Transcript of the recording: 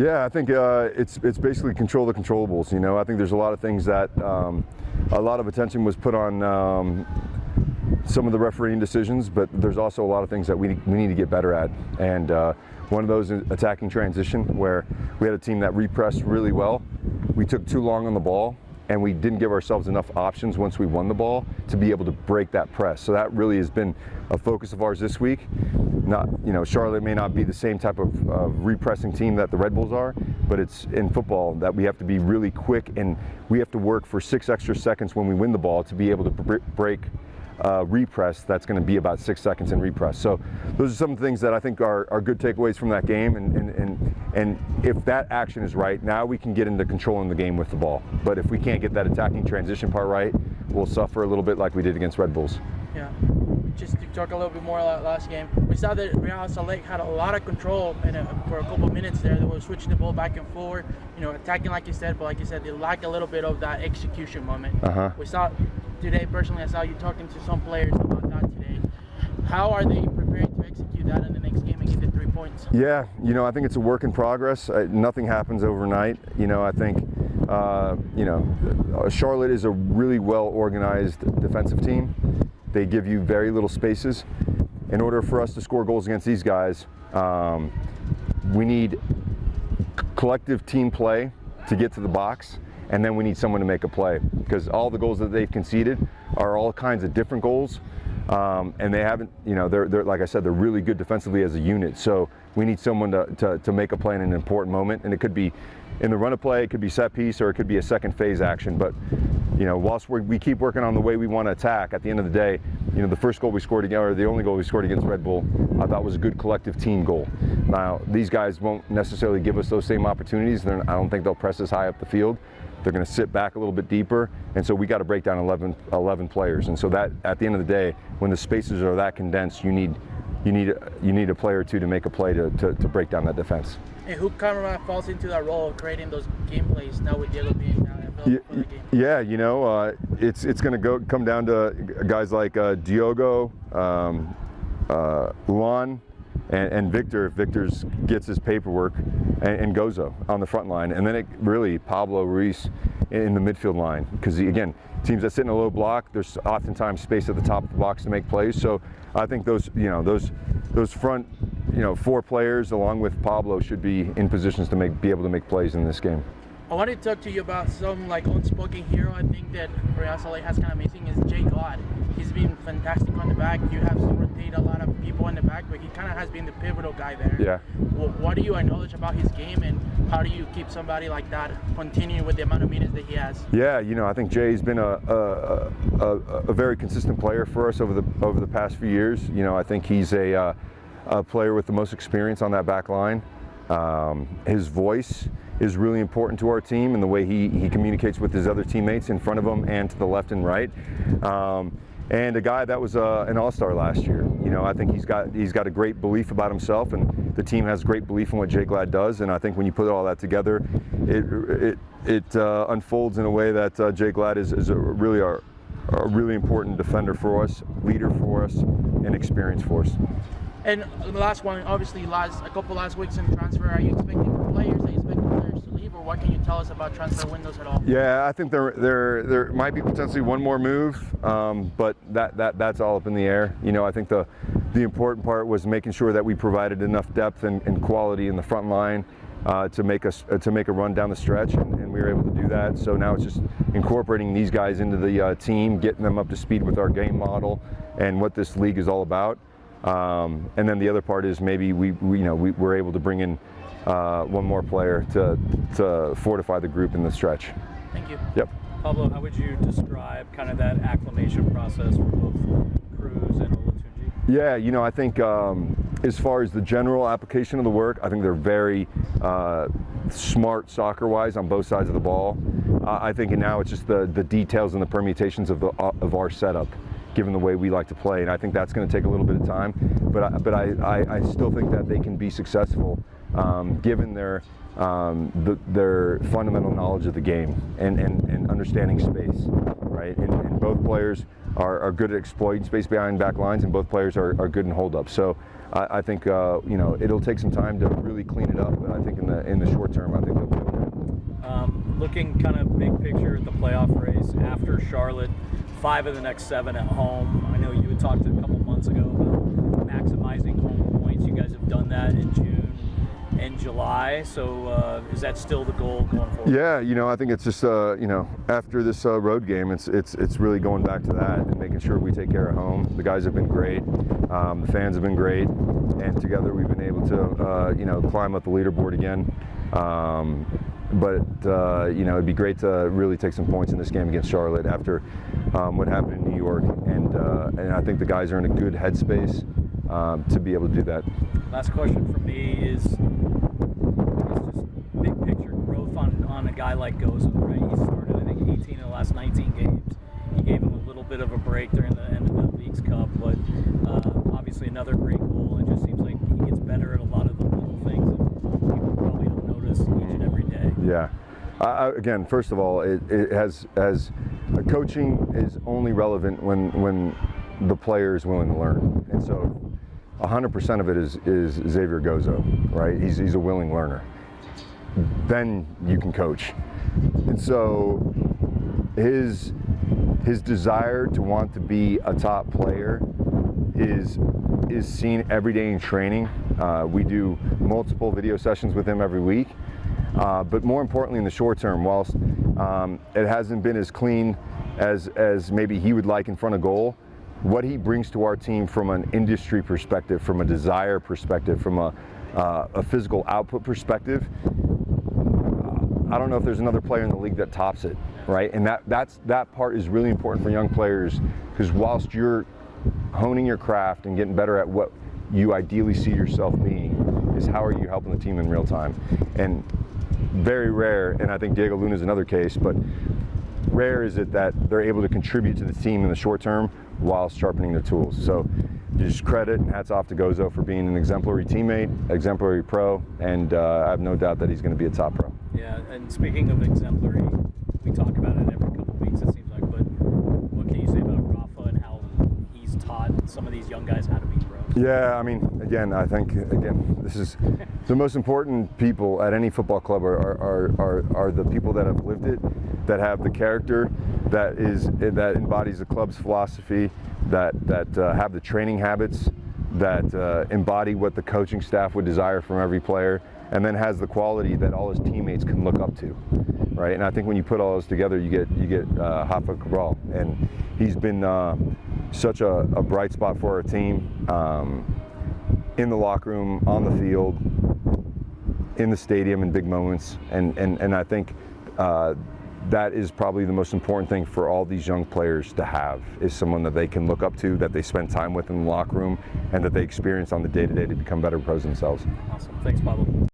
Yeah, I think it's basically control the controllables. You know, I think there's a lot of things that a lot of attention was put on some of the refereeing decisions, but there's also a lot of things that we need to get better at. And one of those is attacking transition, where we had a team that repressed really well. We took too long on the ball, and we didn't give ourselves enough options once we won the ball to be able to break that press. So that really has been a focus of ours this week. Charlotte may not be the same type of repressing team that the Red Bulls are, but it's in football that we have to be really quick, and we have to work for 6 extra seconds when we win the ball to be able to break repress. That's going to be about 6 seconds in repress. So those are some things that I think are good takeaways from that game, and if that action is right, now we can get into controlling the game with the ball. But if we can't get that attacking transition part right, we'll suffer a little bit like we did against Red Bulls. Yeah. Just to talk a little bit more about last game, we saw that Real Salt Lake had a lot of control for a couple of minutes there. They were switching the ball back and forth, attacking like you said, but like you said, they lack a little bit of that execution moment. We saw today, personally, I saw you talking to some players about that today. How are they preparing to execute that in the next game and get the 3 points? Yeah, I think it's a work in progress. Nothing happens overnight. I think, Charlotte is a really well-organized defensive team. They give you very little spaces. In order for us to score goals against these guys, we need collective team play to get to the box, and then we need someone to make a play, because all the goals that they've conceded are all kinds of different goals, and they haven't, they're like I said, they're really good defensively as a unit. So we need someone to make a play in an important moment, and it could be in the run of play, it could be set piece, or it could be a second phase action. But whilst we keep working on the way we want to attack, at the end of the day, the first goal we scored together, the only goal we scored against Red Bull, I thought was a good collective team goal. Now, these guys won't necessarily give us those same opportunities. I don't think they'll press us high up the field. They're going to sit back a little bit deeper, and so we got to break down 11 players. And so that, at the end of the day, when the spaces are that condensed, you need a player or two to make a play to break down that defense. And who kind of falls into that role of creating those game plays now with Diego being available for the game? Yeah, it's going to come down to guys like Diogo, Luan, and Victor, if Victor gets his paperwork, and Gozo on the front line, and then it really Pablo Ruiz in the midfield line, because again, teams that sit in a low block, there's oftentimes space at the top of the box to make plays. So I think those front 4 players along with Pablo should be in positions to be able to make plays in this game. I wanted to talk to you about some unspoken hero. I think that Real Salt Lake has kind of missing is Jay Glad. He's been fantastic on the back. You have to rotate a lot of people in the back, but he kind of has been the pivotal guy there. Yeah. What do you acknowledge about his game, and how do you keep somebody like that continuing with the amount of minutes that he has? Yeah, I think Jay's been a very consistent player for us over the past few years. I think he's a player with the most experience on that back line. His voice is really important to our team, and the way he communicates with his other teammates in front of him and to the left and right. And a guy that was an all-star last year. I think he's got a great belief about himself, and the team has great belief in what Jay Glad does. And I think when you put all that together, it unfolds in a way that Jay Glad is a really important defender for us, leader for us, and experience for us. And the last one, obviously, a couple last weeks in transfer. Are you expecting players? Are you expecting players to leave, or what can you tell us about transfer windows at all? Yeah, I think there might be potentially one more move, but that's all up in the air. I think the important part was making sure that we provided enough depth and quality in the front line to make a run down the stretch, and we were able to do that. So now it's just incorporating these guys into the team, getting them up to speed with our game model and what this league is all about. And then the other part is maybe we're able to bring in one more player to fortify the group in the stretch. Thank you. Yep. Pablo, how would you describe kind of that acclimation process for both Cruz and Olatunji? Yeah, I think as far as the general application of the work, I think they're very smart soccer-wise on both sides of the ball. I think now it's just the details and the permutations of our setup, given the way we like to play, and I think that's going to take a little bit of time. But I still think that they can be successful, given their fundamental knowledge of the game and understanding space, right? And both players are good at exploiting space behind back lines, and both players are good in hold-up. So I think you know, it'll take some time to really clean it up, but I think in the short term, I think they'll be okay. Looking kind of big picture at the playoff race after Charlotte, 5 of the next 7 at home. I know you had talked a couple months ago about maximizing home points. You guys have done that in June and July. So is that still the goal going forward? Yeah, you know, I think it's just you know, after this road game, it's really going back to that and making sure we take care of home. The guys have been great, the fans have been great, and together we've been able to you know, climb up the leaderboard again. But you know, it'd be great to really take some points in this game against Charlotte after what happened in New York, and I think the guys are in a good headspace to be able to do that. Last question for me is just big picture growth on a guy like Goza, right? He started, I think, 18 of the last 19 games. He gave him a little bit of a break during the end of the Leagues Cup, but obviously another great goal. It just seems like he gets better at a lot of the little things that people probably don't notice each and every day. Yeah. Again, first of all, it has coaching is only relevant when the player is willing to learn, and so 100% of it is Xavier Gozo, right? He's a willing learner. Then you can coach, and so his desire to want to be a top player is seen every day in training. We do multiple video sessions with him every week. But more importantly, in the short term, whilst it hasn't been as clean as maybe he would like in front of goal, what he brings to our team from an industry perspective, from a desire perspective, from a physical output perspective, I don't know if there's another player in the league that tops it, right? And that part is really important for young players, because whilst you're honing your craft and getting better at what you ideally see yourself being, is how are you helping the team in real time. And very rare, and I think Diego Luna is another case, but rare is it that they're able to contribute to the team in the short term while sharpening their tools. So just credit and hats off to Gozo for being an exemplary teammate, exemplary pro, and I have no doubt that he's going to be a top pro. Yeah, and speaking of exemplary, we talk about it every couple of weeks, it seems like, but what can you say about Rafa and how he's taught some of these young guys how to be pros? Yeah, I mean, again, I think, this is the most important people at any football club are the people that have lived it, that have the character, that embodies the club's philosophy, that have the training habits, that embody what the coaching staff would desire from every player, and then has the quality that all his teammates can look up to, right? And I think when you put all those together, you get Rafa Cabral, and he's been such a bright spot for our team, in the locker room, on the field, in the stadium, in big moments, and I think that is probably the most important thing for all these young players to have, is someone that they can look up to, that they spend time with in the locker room, and that they experience on the day-to-day to become better pros themselves. Awesome. Thanks, Pablo.